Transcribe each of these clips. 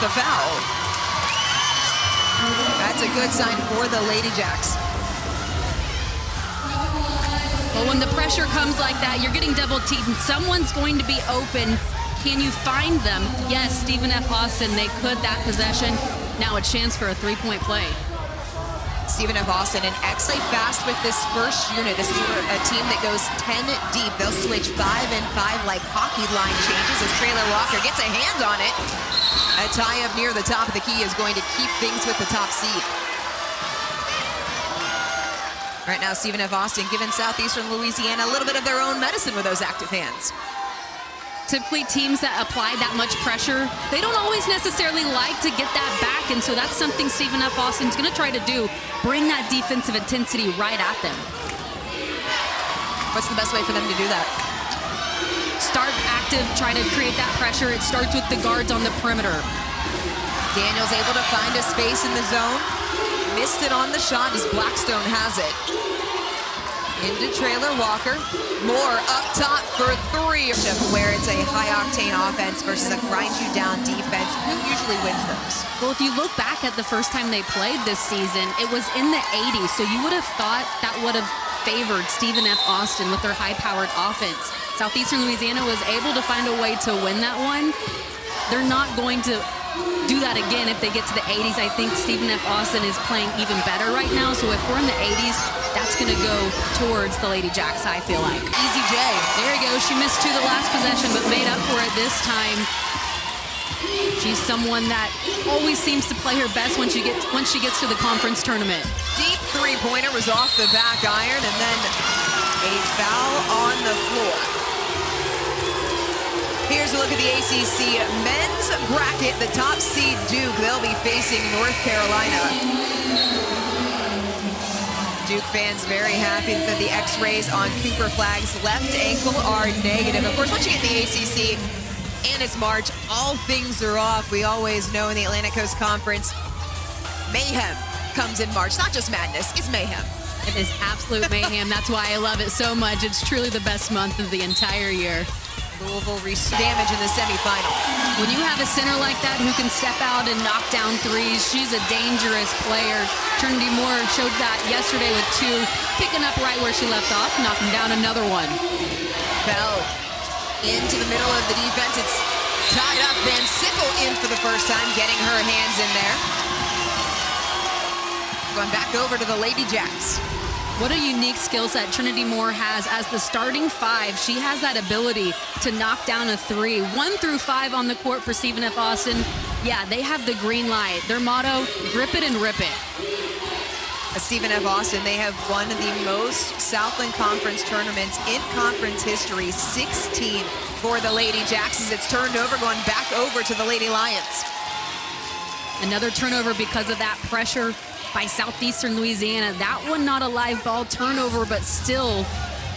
the foul. That's a good sign for the Lady Jacks. Well, when the pressure comes like that, you're getting double-teamed. Someone's going to be open. Can you find them? Yes, Stephen F. Austin, they could that possession. Now a chance for a three-point play. Stephen F. Austin, and excellent fast with this first unit. This is a team that goes 10 deep. They'll switch 5 and 5 like hockey line changes as Traylor Walker gets a hand on it. A tie up near the top of the key is going to keep things with the top seed. Right now, Stephen F. Austin giving Southeastern Louisiana a little bit of their own medicine with those active hands. Typically, teams that apply that much pressure, they don't always necessarily like to get that back, and so that's something Stephen F. Austin's going to try to do, bring that defensive intensity right at them. What's the best way for them to do that? Start active, try to create that pressure. It starts with the guards on the perimeter. Daniel's able to find a space in the zone. Missed it on the shot as Blackstone has it. Into Traylor Walker. Moore up top for three. Where it's a high-octane offense versus a grind-you-down defense. Who usually wins those? Well, if you look back at the first time they played this season, it was in the 80s. So you would have thought that would have favored Stephen F. Austin with their high-powered offense. Southeastern Louisiana was able to find a way to win that one. They're not going to do that again if they get to the 80s. I think Stephen F. Austin is playing even better right now. So if we're in the 80s, that's going to go towards the Lady Jacks, I feel like. Easy J. There you go. She missed two the last possession, but made up for it this time. She's someone that always seems to play her best when she gets to the conference tournament. Deep three-pointer was off the back iron, and then a foul on the floor. Here's a look at the ACC men's bracket. The top seed Duke, they'll be facing North Carolina. Duke fans very happy that the x-rays on Cooper Flagg's left ankle are negative. Of course, once you get in the ACC and it's March, all things are off. We always know in the Atlantic Coast Conference, mayhem comes in March. Not just madness, it's mayhem. It is absolute mayhem. That's why I love it so much. It's truly the best month of the entire year. Louisville damage in the semifinal. When you have a center like that who can step out and knock down threes, she's a dangerous player. Trinity Moore showed that yesterday with two, picking up right where she left off, knocking down another one. Bell into the middle of the defense. It's tied up. Van Sickle in for the first time, getting her hands in there. Going back over to the Lady Jacks. What a unique skill set Trinity Moore has as the starting five. She has that ability to knock down a three. 1 through 5 on the court for Stephen F. Austin. Yeah, they have the green light. Their motto, grip it and rip it. Stephen F. Austin, they have won the most Southland Conference tournaments in conference history, 16 for the Lady Jacks as it's turned over, going back over to the Lady Lions. Another turnover because of that pressure by Southeastern Louisiana. That one not a live ball turnover, but still,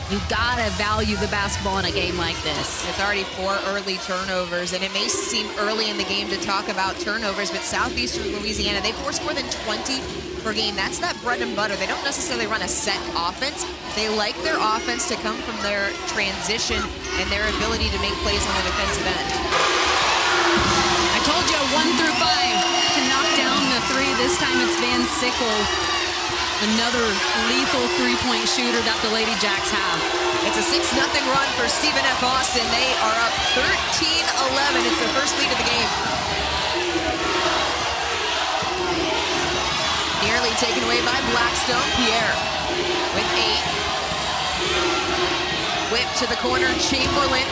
you gotta value the basketball in a game like this. It's already 4 early turnovers, and it may seem early in the game to talk about turnovers, but Southeastern Louisiana, they force more than 20 per game. That's that bread and butter. They don't necessarily run a set offense. They like their offense to come from their transition and their ability to make plays on the defensive end. I told you 1 through 5 can knock down the three. This time it's Van Sickle, another lethal three-point shooter that the Lady Jacks have. It's a 6-0 run for Stephen F. Austin. They are up 13-11. It's their first lead of the game. Nearly taken away by Blackstone. Pierre with 8. Whip to the corner, Chamberlain.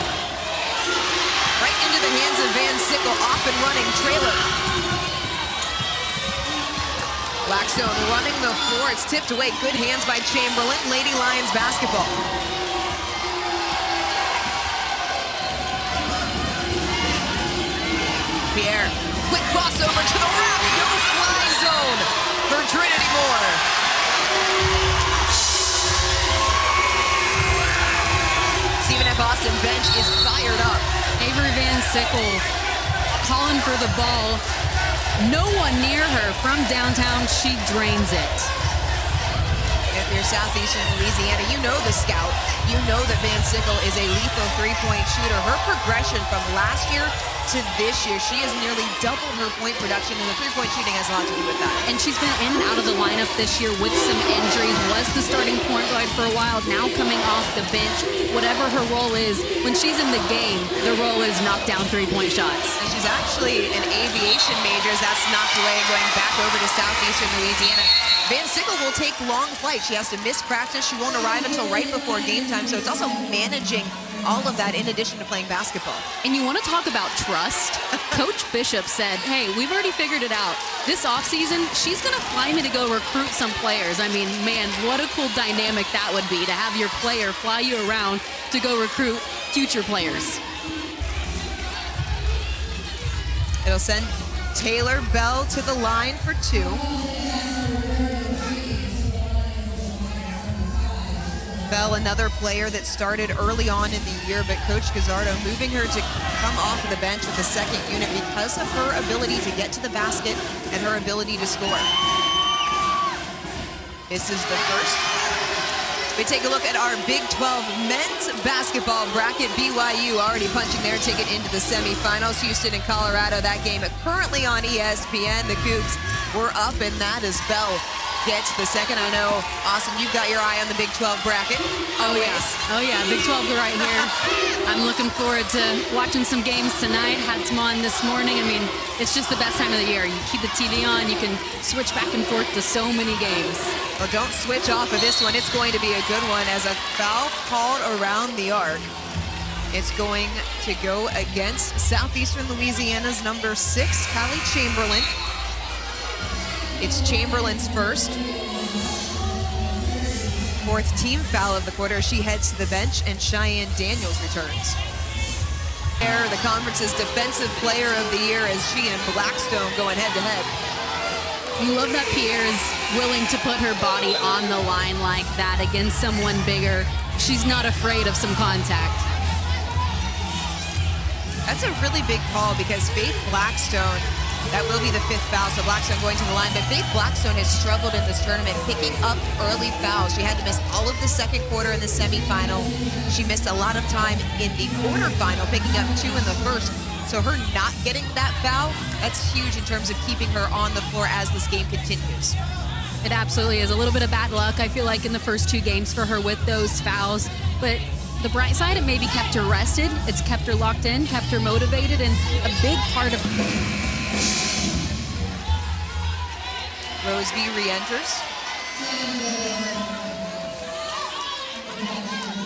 Right into the hands of Van Sickle, off and running, Traylor. Blackstone running the floor, it's tipped away, good hands by Chamberlain, Lady Lions basketball. Pierre, quick crossover to the rack, no fly zone for Trinity Moore. Stephen F. Austin bench is fired up. Avery Van Sickle calling for the ball. No one near her from downtown. She drains it. If you're Southeastern Louisiana, you know the scout. You know that Van Sickle is a lethal three-point shooter. Her progression from last year to this year, she has nearly doubled her point production, and the three-point shooting has a lot to do with that. And she's been in and out of the lineup this year with some injuries, was the starting point guard for a while, now coming off the bench. Whatever her role is, when she's in the game, the role is knock down three-point shots. And she's actually an aviation major, as that's knocked away, going back over to Southeastern Louisiana. Van Sickle will take long flights. She has to miss practice. She won't arrive until right before game time, so it's also managing all of that in addition to playing basketball. And you want to talk about trust? Coach Bishop said, hey, we've already figured it out. This offseason, she's going to fly me to go recruit some players. I mean, man, what a cool dynamic that would be to have your player fly you around to go recruit future players. It'll send Taylor Bell to the line for two. Bell, another player that started early on in the year, but Coach Gazzardo moving her to come off of the bench with the second unit because of her ability to get to the basket and her ability to score. This is the first. We take a look at our Big 12 men's basketball bracket. BYU already punching their ticket into the semifinals. Houston and Colorado, that game currently on ESPN. The Cougs were up, and that is Bell gets the second. I know, Austin, you've got your eye on the Big 12 bracket. Oh, yes. Oh, yeah, Big 12 right here. I'm looking forward to watching some games tonight. Had some on this morning. I mean, it's just the best time of the year. You keep the TV on, you can switch back and forth to so many games. Well, don't switch off of this one. It's going to be a good one as a foul called around the arc. It's going to go against Southeastern Louisiana's number 6, Callie Chamberlain. It's Chamberlain's first. Fourth team foul of the quarter. She heads to the bench, and Cheyenne Daniels returns. The conference's defensive player of the year as she and Blackstone going head-to-head. You love that Pierre is willing to put her body on the line like that against someone bigger. She's not afraid of some contact. That's a really big call because Faith Blackstone, that will be the 5th foul, so Blackstone going to the line. But Faith Blackstone has struggled in this tournament, picking up early fouls. She had to miss all of the second quarter in the semifinal. She missed a lot of time in the quarterfinal, picking up 2 in the first. So her not getting that foul, that's huge in terms of keeping her on the floor as this game continues. It absolutely is. A little bit of bad luck, I feel like, in the first 2 games for her with those fouls. But the bright side, it maybe kept her rested. It's kept her locked in, kept her motivated, and a big part of... Roseby re-enters.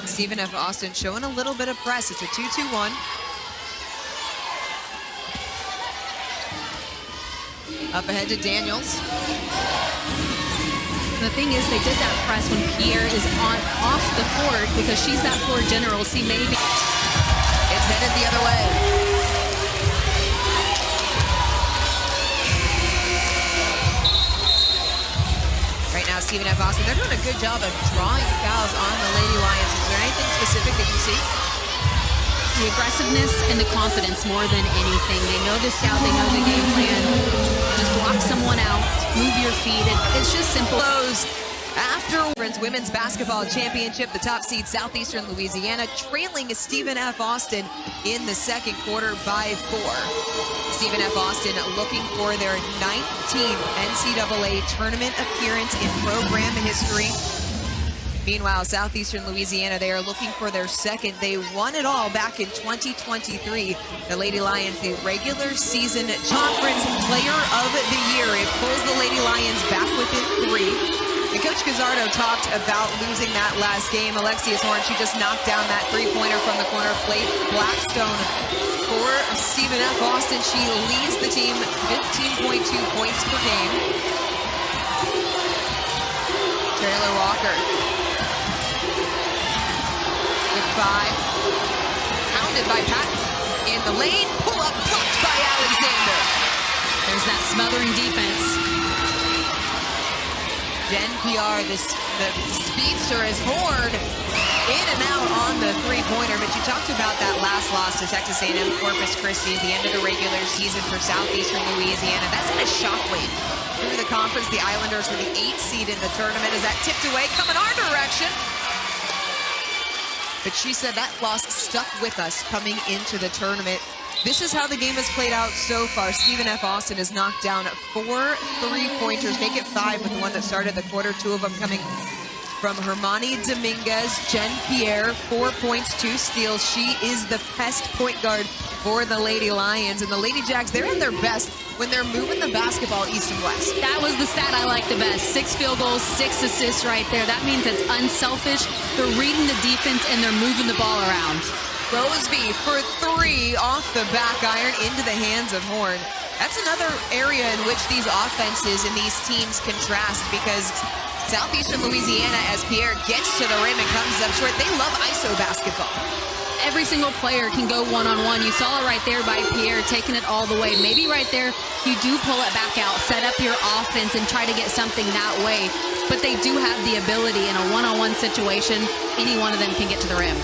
Stephen F. Austin showing a little bit of press. It's a 2-2-1. Up ahead to Daniels. The thing is, they did that press when Pierre is off the court because she's that floor general. See, maybe it's headed the other way. Right now, Stephen F. Austin, they're doing a good job of drawing fouls on the Lady Lions. Is there anything specific that you see? The aggressiveness and the confidence more than anything. They know the scout, they know the game plan. Just block someone out, move your feet. It's just simple. After Women's Basketball Championship, the top seed Southeastern Louisiana trailing Stephen F. Austin in the second quarter by 4. Stephen F. Austin looking for their 19th NCAA tournament appearance in program history. Meanwhile, Southeastern Louisiana, they are looking for their second. They won it all back in 2023. The Lady Lions, the regular season conference player of the year. It pulls the Lady Lions back within 3. And Coach Gazzardo talked about losing that last game. Alexius Horn, she just knocked down that three-pointer from the corner plate. Blackstone for Stephen F. Austin. She leads the team 15.2 points per game. Taylor Walker with 5. Pounded by Patton in the lane. Pull up, blocked by Alexander. There's that smothering defense. Jen PR, the speedster, is Horn in and out on the three-pointer. But you talked about that last loss to Texas A&M Corpus Christi at the end of the regular season for Southeastern Louisiana. That sent a shockwave through the conference. The Islanders were the 8th seed in the tournament as that tipped away, coming our direction. But she said that loss stuck with us coming into the tournament. This is how the game has played out so far. Stephen F. Austin has knocked down 4 3-pointers, make it 5 with the one that started the quarter, 2 of them coming from Hermione Dominguez. Jen Pierre, 4 points, 2 steals. She is the best point guard for the Lady Lions. And the Lady Jacks, they're at their best when they're moving the basketball east and west. That was the stat I like the best. 6 field goals, 6 assists right there. That means it's unselfish. They're reading the defense and they're moving the ball around. Roseby for 3 off the back iron into the hands of Horn. That's another area in which these offenses and these teams contrast, because Southeastern Louisiana, as Pierre gets to the rim and comes up short, they love ISO basketball. Every single player can go one-on-one. You saw it right there by Pierre, taking it all the way. Maybe right there, you do pull it back out, set up your offense, and try to get something that way. But they do have the ability in a one-on-one situation. Any one of them can get to the rim.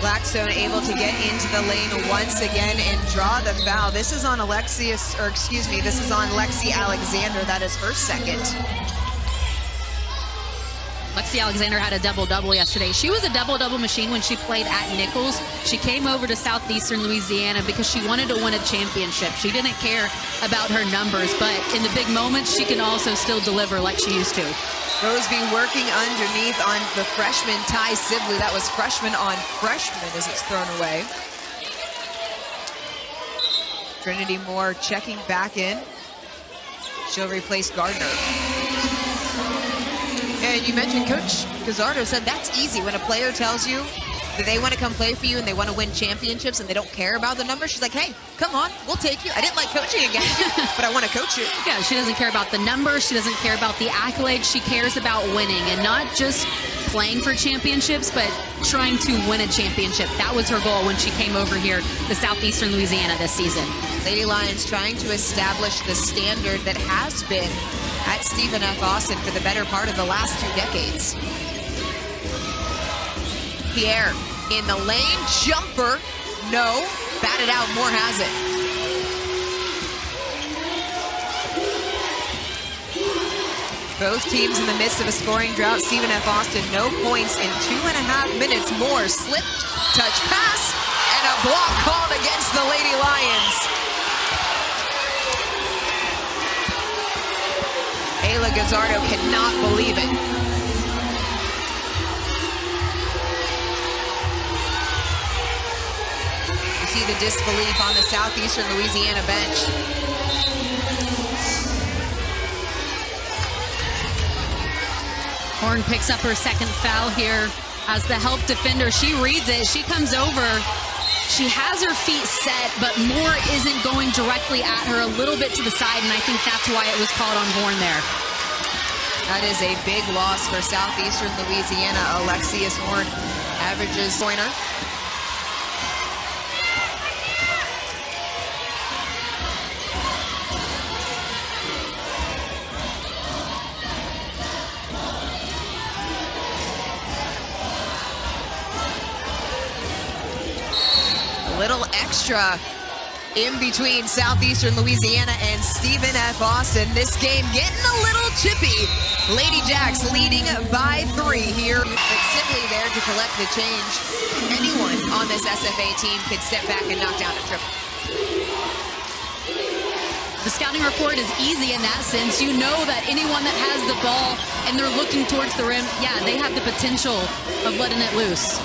Blackstone able to get into the lane once again and draw the foul. This is on this is on Lexi Alexander. That is her second. Lexi Alexander had a double-double yesterday. She was a double-double machine when she played at Nichols. She came over to Southeastern Louisiana because she wanted to win a championship. She didn't care about her numbers, but in the big moments, she can also still deliver like she used to. Roseby working underneath on the freshman Ty Sibley. That was freshman on freshman as it's thrown away. Trinity Moore checking back in. She'll replace Gardner. And you mentioned Coach Gazzardo said that's easy. When a player tells you that they want to come play for you and they want to win championships and they don't care about the numbers, she's like, hey, come on, we'll take you. I didn't like coaching against you, but I want to coach you. Yeah, she doesn't care about the numbers. She doesn't care about the accolades. She cares about winning, and not just playing for championships, but trying to win a championship. That was her goal when she came over here to Southeastern Louisiana this season. Lady Lions trying to establish the standard that has been at Stephen F. Austin for the better part of the last 2 decades. Pierre in the lane, jumper, no, batted out, Moore has it. Both teams in the midst of a scoring drought. Stephen F. Austin, no points in 2.5 minutes. Moore slipped, touch pass, and a block called against the Lady Lions. Ayla Gazzardo cannot believe it. You see the disbelief on the Southeastern Louisiana bench. Horn picks up her second foul here as the help defender. She reads it. She comes over. She has her feet set, but Moore isn't going directly at her, a little bit to the side, and I think that's why it was called on Horn there. That is a big loss for Southeastern Louisiana. Alexius Horn averages pointer. Little extra in between Southeastern Louisiana and Stephen F. Austin. This game getting a little chippy. Lady Jacks leading by 3 here. But simply there to collect the change. Anyone on this SFA team could step back and knock down a triple. The scouting report is easy in that sense. You know that anyone that has the ball and they're looking towards the rim, yeah, they have the potential of letting it loose.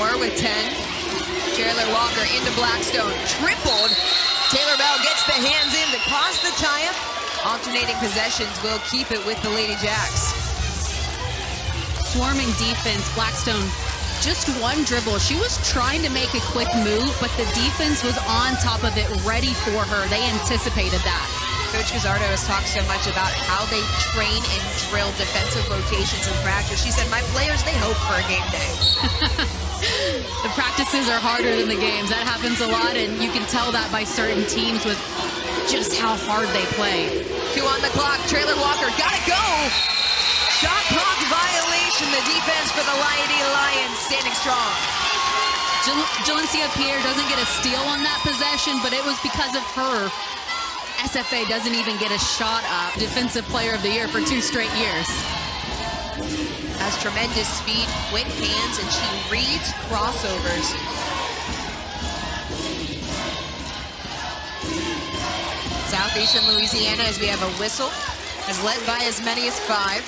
Moore with 10. Taylor Walker into Blackstone. Tripled. Taylor Bell gets the hands in to cause the tie-up. Alternating possessions will keep it with the Lady Jacks. Swarming defense. Blackstone, just one dribble. She was trying to make a quick move, but the defense was on top of it, ready for her. They anticipated that. Coach Gazzardo has talked so much about how they train and drill defensive rotations in practice. She said, my players, they hope for a game day. The practices are harder than the games. That happens a lot, and you can tell that by certain teams with just how hard they play. 2 on the clock. Traylor Walker, gotta go. Shot clock violation. The defense for the Lady Lions standing strong. Jalencia Pierre doesn't get a steal on that possession, but it was because of her. SFA doesn't even get a shot up. Defensive Player of the Year for 2 straight years. Has tremendous speed, quick hands, and she reads crossovers. Southeastern Louisiana, as we have a whistle, is led by as many as 5.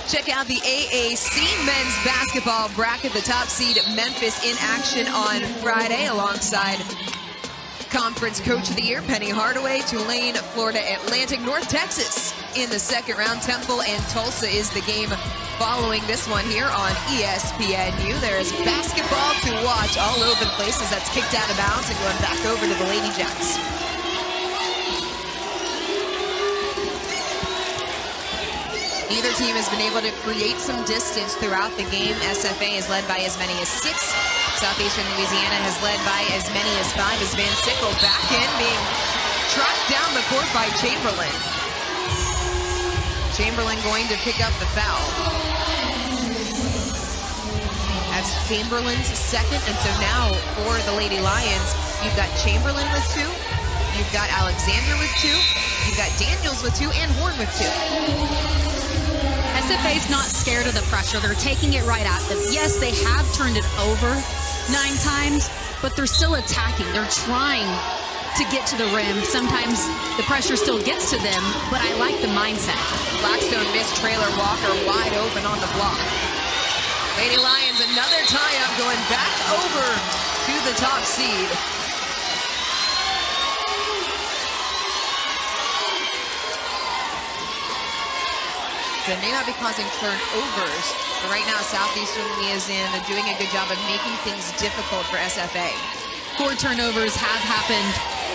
Check out the AAC men's basketball bracket. The top seed Memphis in action on Friday alongside Conference Coach of the Year Penny Hardaway. Tulane, Florida Atlantic, North Texas in the second round. Temple and Tulsa is the game following this one here on ESPNU. There is basketball to watch all over the place as that's kicked out of bounds and going back over to the Lady Jacks. Neither team has been able to create some distance throughout the game. SFA is led by as many as 6. Southeastern Louisiana has led by as many as 5 as Van Sickle back in, being tracked down the court by Chamberlain. Chamberlain going to pick up the foul. That's Chamberlain's second, and so now for the Lady Lions, you've got Chamberlain with 2, you've got Alexander with 2, you've got Daniels with 2, and Horn with 2. SFA's not scared of the pressure. They're taking it right at them. Yes, they have turned it over 9 times, but they're still attacking. They're trying to get to the rim. Sometimes the pressure still gets to them, but I like the mindset. Blackstone missed. Traylor Walker wide open on the block. Lady Lions, another tie-up going back over to the top seed. It may not be causing turnovers, but right now Southeastern Louisiana doing a good job of making things difficult for SFA. 4 turnovers have happened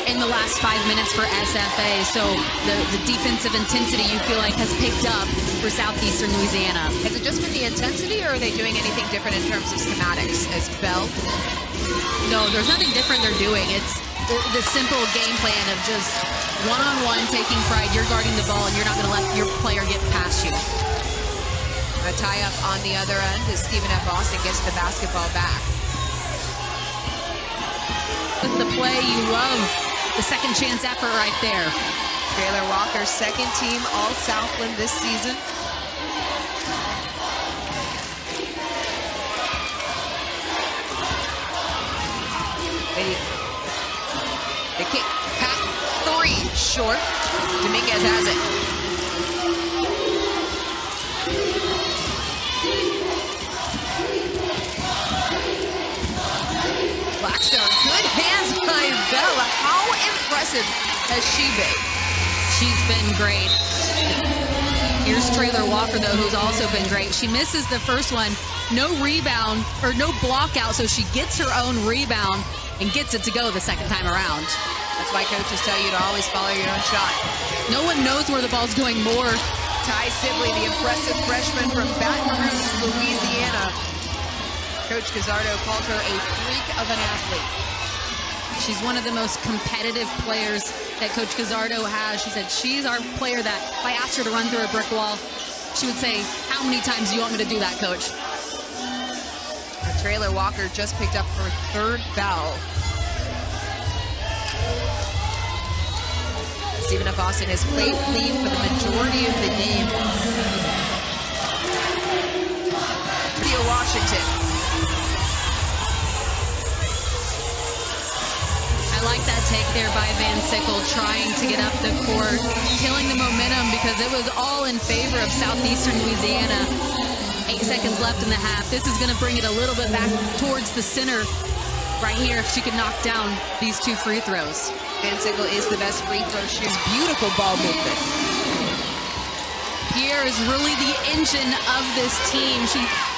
in the last 5 minutes for SFA, so the defensive intensity you feel like has picked up for Southeastern Louisiana. Has it just been the intensity, or are they doing anything different in terms of schematics as Bell? No, there's nothing different they're doing. It's the simple game plan of just one-on-one, taking pride. You're guarding the ball, and you're not going to let your player get past you. A tie-up on the other end as Stephen F. Austin gets the basketball back. With the play, you love the second chance effort right there. Traylor Walker, second team All-Southland this season. The kick, pat, 3, short. Dominguez has it. Blackstone, good hands by Bella. How impressive has she been? She's been great. Here's Traylor Walker, though, who's also been great. She misses the first one. No rebound, or no block out, so she gets her own rebound and gets it to go the second time around. That's why coaches tell you to always follow your own shot. No one knows where the ball's going more. Ty Sibley, the impressive freshman from Baton Rouge, Louisiana. Coach Gazzardo calls her a freak of an athlete. She's one of the most competitive players that Coach Gazzardo has. She said she's our player that if I asked her to run through a brick wall, she would say, how many times do you want me to do that, Coach? Traylor Walker just picked up her 3rd foul. Stephen F. Austin has played clean for the majority of the game. Theo Washington. I like that take there by Van Sickle, trying to get up the court, killing the momentum because it was all in favor of Southeastern Louisiana. 8 seconds left in the half. This is going to bring it a little bit back towards the center right here if she can knock down these 2 free throws. Van Sickle is the best free throw shooter. Beautiful ball movement. Pierre is really the engine of this team.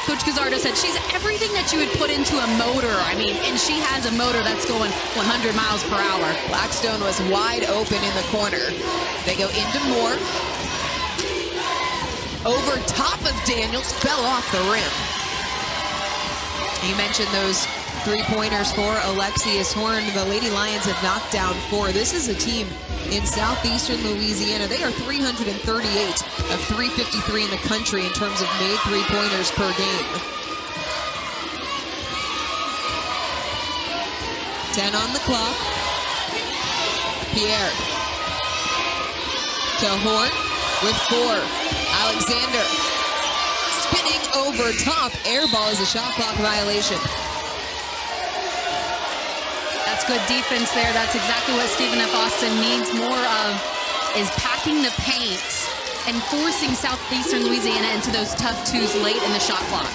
Coach Gazzardo said she's everything that you would put into a motor. I mean, and she has a motor that's going 100 miles per hour. Blackstone was wide open in the corner. They go into Moore. Over top of Daniels, fell off the rim. You mentioned those three-pointers for Alexius Horn. The Lady Lions have knocked down 4. This is a team in Southeastern Louisiana. They are 338 of 353 in the country in terms of made three-pointers per game. 10 on the clock. Pierre to Horn with 4. Alexander spinning over top. Air ball is a shot clock violation. That's good defense there. That's exactly what Stephen F. Austin needs more of, is packing the paint and forcing Southeastern Louisiana into those tough twos late in the shot clock.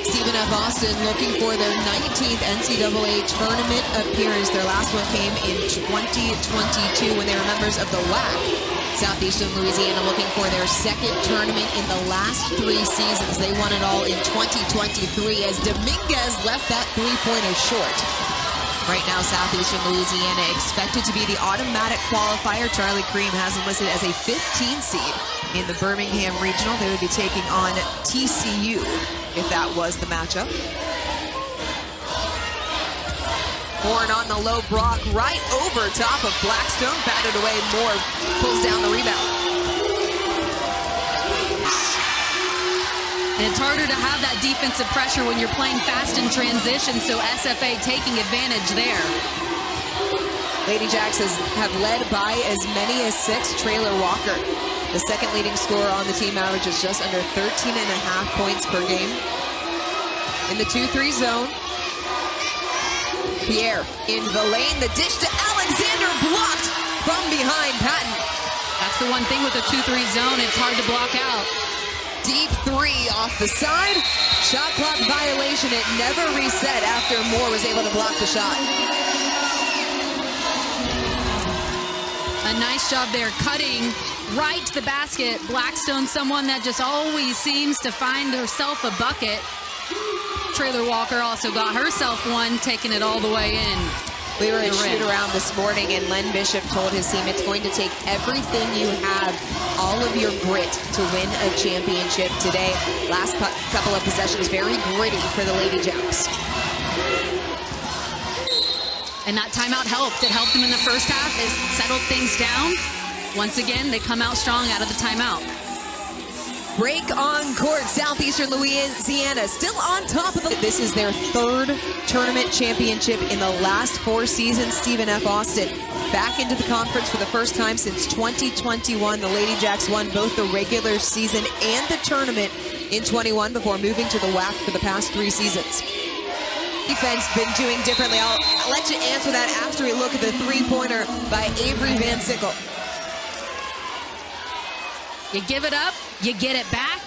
Stephen F. Austin looking for their 19th NCAA tournament appearance. Their last one came in 2022 when they were members of the WAC. Southeastern Louisiana looking for their second tournament in the last 3 seasons. They won it all in 2023 as Dominguez left that three-pointer short. Right now, Southeastern Louisiana expected to be the automatic qualifier. Charlie Cream has them listed as a 15 seed in the Birmingham Regional. They would be taking on TCU if that was the matchup. Horn on the low block, right over top of Blackstone. Batted away. Moore pulls down the rebound. And it's harder to have that defensive pressure when you're playing fast in transition, so SFA taking advantage there. Lady Jacks have led by as many as 6. Traylor Walker, the second leading scorer on the team, averages just under 13.5 points per game. In the 2-3 zone, Pierre in the lane, the dish to Alexander, blocked from behind Patton. That's the one thing with the 2-3 zone, it's hard to block out. Deep 3 off the side. Shot clock violation. It never reset after Moore was able to block the shot. A nice job there, cutting right to the basket. Blackstone, someone that just always seems to find herself a bucket. Traylor Walker also got herself one, taking it all the way in. We were at shoot-around this morning, and Len Bishop told his team it's going to take everything you have, all of your grit, to win a championship today. Last couple of possessions, very gritty for the Lady Jacks. And that timeout helped. It helped them in the first half. It settled things down. Once again, they come out strong out of the timeout. Break on court. Southeastern Louisiana still on top of the... This is their 3rd tournament championship in the last 4 seasons. Stephen F. Austin back into the conference for the first time since 2021. The Lady Jacks won both the regular season and the tournament in 21 before moving to the WAC for the past 3 seasons. Defense been doing differently. I'll let you answer that after we look at the three-pointer by Avery Van Sickle. You give it up, you get it back.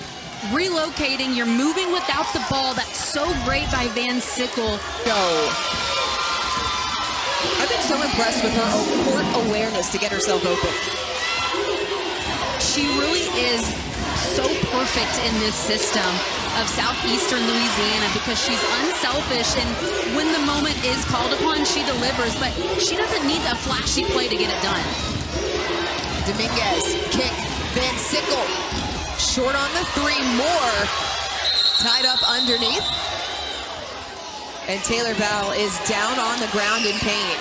Relocating, you're moving without the ball. That's so great by Van Sickle. I've been so impressed with her court awareness to get herself open. She really is so perfect in this system of Southeastern Louisiana because she's unselfish, and when the moment is called upon, she delivers, but she doesn't need a flashy play to get it done. Dominguez, kick. Van Sickle, short on the 3, Moore, tied up underneath. And Taylor Bell is down on the ground in pain.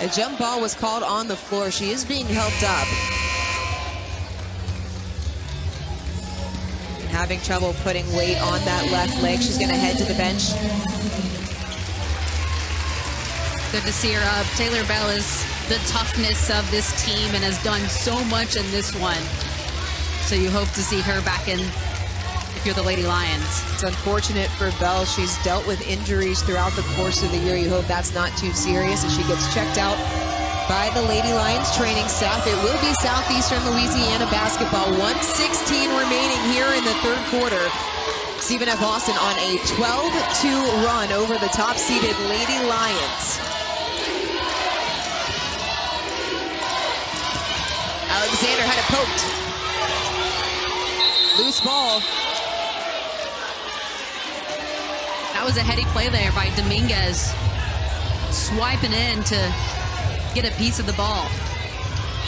A jump ball was called on the floor. She is being helped up. And having trouble putting weight on that left leg. She's going to head to the bench. Good to see her up. Taylor Bell is the toughness of this team and has done so much in this one. So you hope to see her back in if you're the Lady Lions. It's unfortunate for Bell. She's dealt with injuries throughout the course of the year. You hope that's not too serious as she gets checked out by the Lady Lions training staff. It will be Southeastern Louisiana basketball. 1:16 remaining here in the 3rd quarter. Stephen F. Austin on a 12-2 run over the top-seeded Lady Lions. Alexander had it poked. Loose ball. That was a heady play there by Dominguez, swiping in to get a piece of the ball.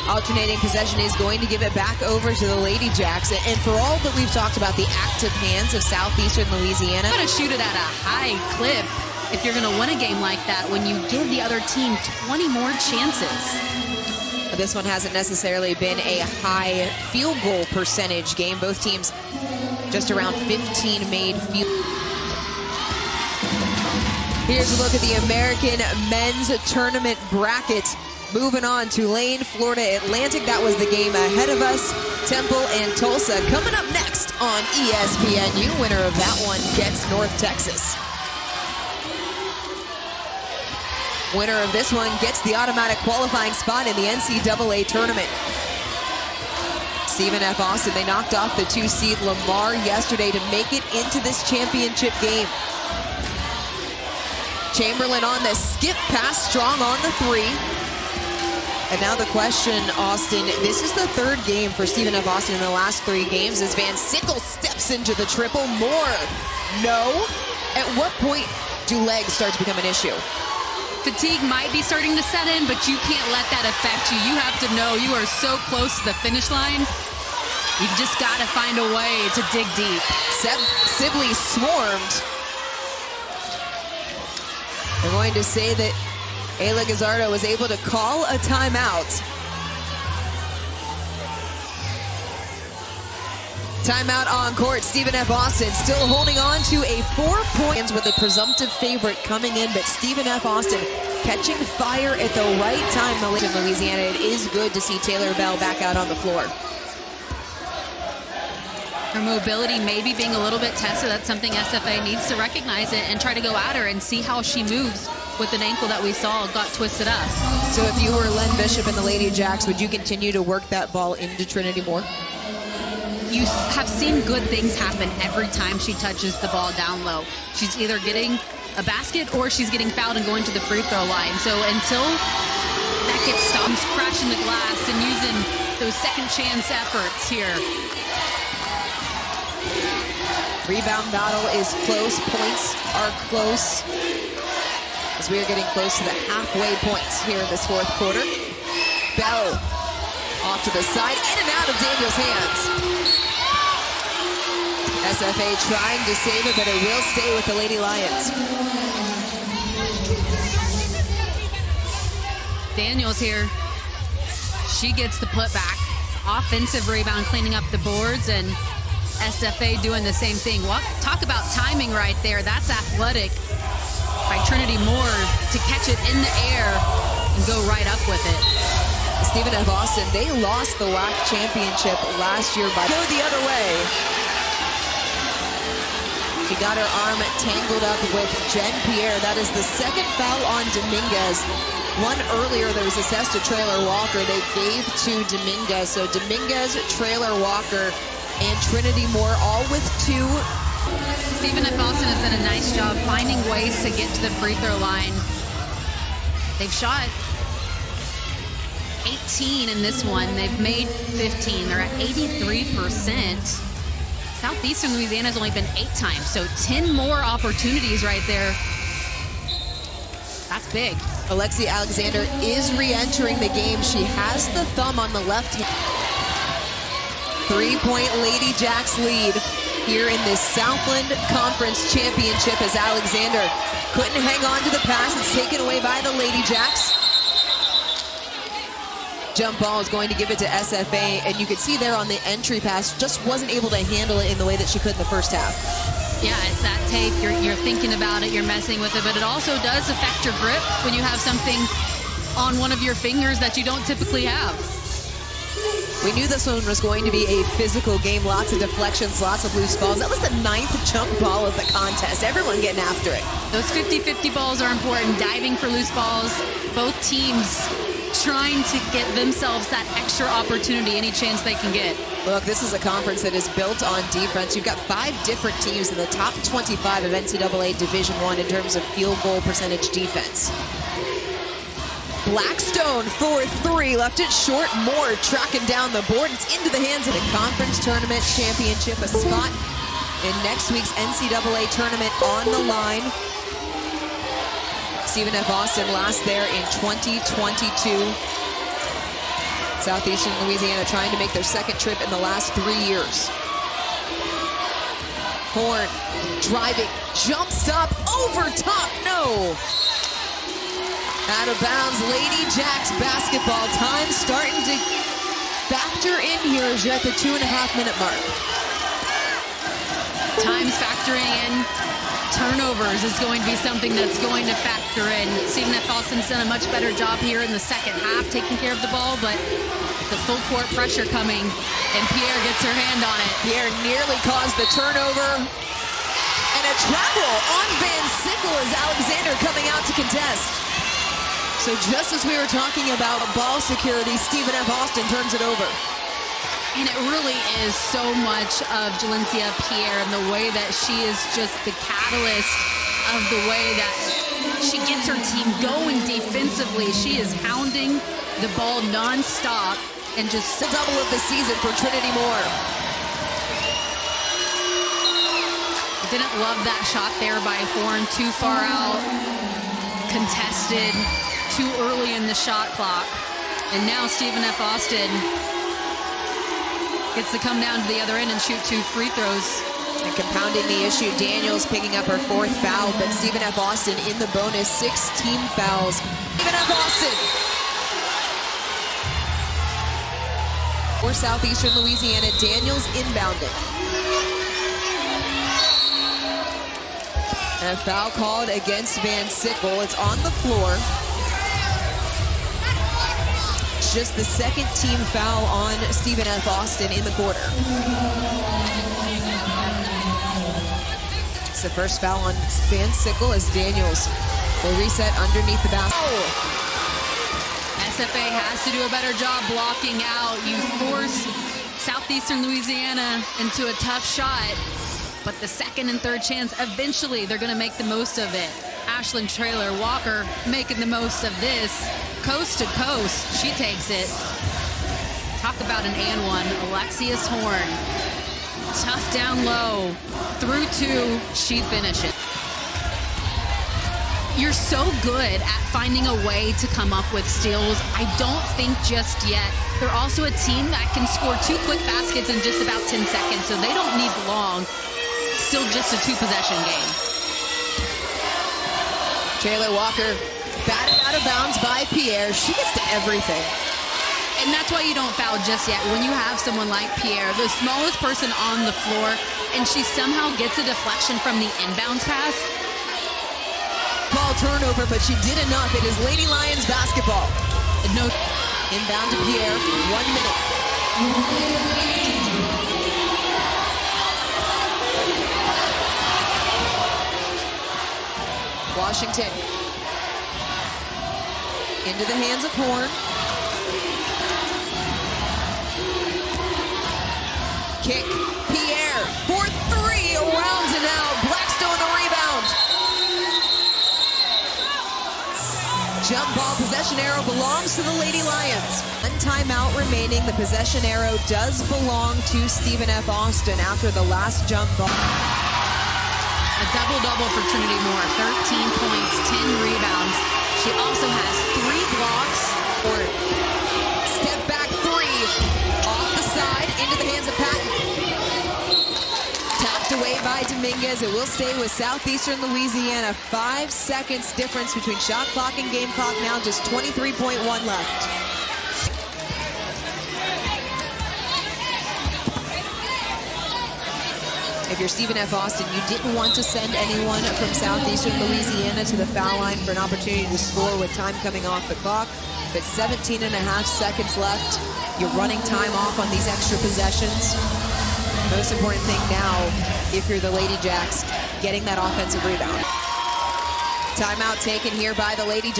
Alternating possession is going to give it back over to the Lady Jacks. And for all that we've talked about the active hands of Southeastern Louisiana, You're going to shoot it at a high clip if you're going to win a game like that when you give the other team 20 more chances. this one hasn't necessarily been a high field goal percentage game. Both teams just around 15 made field. Here's a look at the American men's tournament bracket. Moving on, Tulane, Florida Atlantic. That was the game ahead of us. Temple and Tulsa coming up next on ESPNU. Winner of that one gets North Texas. Winner of this one gets the automatic qualifying spot in the NCAA tournament. Stephen F. Austin, they knocked off the 2-seed Lamar yesterday to make it into this championship game. Chamberlain on the skip pass, strong on the 3. And now the question, Austin, this is the third game for Stephen F. Austin in the last 3 games as Van Sickle steps into the triple. Moore, no. At what point do legs start to become an issue? Fatigue might be starting to set in, but you can't let that affect you. You have to know you are so close to the finish line. You've just got to find a way to dig deep. Sibley swarmed. They're going to say that Ayla Gazzardo was able to call a timeout. Timeout on court. Stephen F. Austin still holding on to a 4-point with a presumptive favorite coming in, but Stephen F. Austin catching fire at the right time. In Louisiana, it is good to see Taylor Bell back out on the floor. Her mobility maybe being a little bit tested. That's something SFA needs to recognize it and try to go at her and see how she moves with an ankle that we saw got twisted up. So if you were Len Bishop and the Lady Jacks, would you continue to work that ball into Trinity Moore? You have seen good things happen every time she touches the ball down low. She's either getting a basket or she's getting fouled and going to the free throw line. So until that gets stopped, crashing the glass and using those second chance efforts here. Rebound battle is close. Points are close. As we are getting close to the halfway points here in this fourth quarter. Bell off to the side, in and out of Daniel's hands. SFA trying to save it, but it will stay with the Lady Lions. Daniels here. She gets the putback. Offensive rebound, cleaning up the boards, and SFA doing the same thing. Well, talk about timing right there. That's athletic by Trinity Moore to catch it in the air and go right up with it. Stephen F. Austin, they lost the WAC championship last year by go the other way. She got her arm tangled up with Jen Pierre. That is the second foul on Dominguez. One earlier that was assessed to Traylor Walker. They gave to Dominguez. So Dominguez, Traylor Walker, and Trinity Moore all with 2. Stephen F. Austin has done a nice job finding ways to get to the free throw line. They've shot 18 in this one. They've made 15. They're at 83%. Southeastern Louisiana has only been 8 times, so 10 more opportunities right there. That's big. Alexi Alexander is re-entering the game. She has the thumb on the left hand. 3-point Lady Jacks lead here in this Southland Conference Championship as Alexander couldn't hang on to the pass. It's taken away by the Lady Jacks. Jump ball is going to give it to SFA, and you could see there on the entry pass, just wasn't able to handle it in the way that she could in the first half. Yeah, it's that tape. You're thinking about it, you're messing with it, but it also does affect your grip when you have something on one of your fingers that you don't typically have. We knew this one was going to be a physical game. Lots of deflections, lots of loose balls. That was the 9th jump ball of the contest. Everyone getting after it. Those 50-50 balls are important. Diving for loose balls. Both teams trying to get themselves that extra opportunity any chance they can get. Look, this is a conference that is built on defense. You've got 5 different teams in the top 25 of NCAA Division I in terms of field goal percentage defense. Blackstone for three, left it short. Moore tracking down the board. It's into the hands of the Conference Tournament Championship, a spot in next week's NCAA tournament on the line. Stephen F. Austin last there in 2022. Southeastern Louisiana trying to make their second trip in the last 3 years. Horn driving, jump stop, over top, no. Out of bounds, Lady Jacks basketball. Time starting to factor in here as you're at the 2.5-minute mark. Time's factoring in. Turnovers is going to be something that's going to factor in. Stephen F. Austin's done a much better job here in the second half taking care of the ball, but the full court pressure coming, and Pierre gets her hand on it. Pierre nearly caused the turnover. And a travel on Van Sickle as Alexander coming out to contest. So just as we were talking about ball security, Stephen F. Austin turns it over. And it really is so much of Jalencia Pierre and the way that she is just the catalyst of the way that she gets her team going defensively. She is hounding the ball nonstop and just the double of the season for Trinity Moore. Didn't love that shot there by Horn, too far out, contested, too early in the shot clock. And now Stephen F. Austin gets to come down to the other end and shoot 2 free throws. And compounding the issue, Daniels picking up her 4th foul, but Stephen F. Austin in the bonus, 6 team fouls. Stephen F. Austin for Southeastern Louisiana, Daniels inbounding. And a foul called against Van Sickle. It's on the floor. It's just the 2nd team foul on Stephen F. Austin in the quarter. It's the first foul on Van Sickle as Daniels will reset underneath the basket. Oh. SFA has to do a better job blocking out. You force Southeastern Louisiana into a tough shot, but the 2nd and 3rd chance, eventually they're going to make the most of it. Ashlyn Traylor Walker making the most of this. Coast to coast, she takes it. Talk about an and one. Alexius Horn. Tough down low. Through 2, she finishes. You're so good at finding a way to come up with steals. I don't think just yet. They're also a team that can score 2 quick baskets in just about 10 seconds, so they don't need long. Still just a 2-possession game. Traylor Walker batted out of bounds by Pierre. She gets to everything. And that's why you don't foul just yet. When you have someone like Pierre, the smallest person on the floor, and she somehow gets a deflection from the inbounds pass. Ball turnover, but she did enough. It is Lady Lions basketball. No. Inbound to Pierre, 1 minute. Washington. Into the hands of Horn. Kick, Pierre for 3, around and out. Blackstone the rebound. Jump ball, possession arrow belongs to the Lady Lions. 1 timeout remaining. The possession arrow does belong to Stephen F. Austin after the last jump ball. A double-double for Trinity Moore. 13 points, 10 rebounds. She also has 3 blocks. Step back 3. Off the side, into the hands of Patton. Tapped away by Dominguez. It will stay with Southeastern Louisiana. 5 seconds difference between shot clock and game clock now. Just 23.1 left. If you're Stephen F. Austin, you didn't want to send anyone from Southeastern Louisiana to the foul line for an opportunity to score with time coming off the clock. But 17.5 seconds left. You're running time off on these extra possessions. Most important thing now, if you're the Lady Jacks, getting that offensive rebound. Timeout taken here by the Lady Jacks.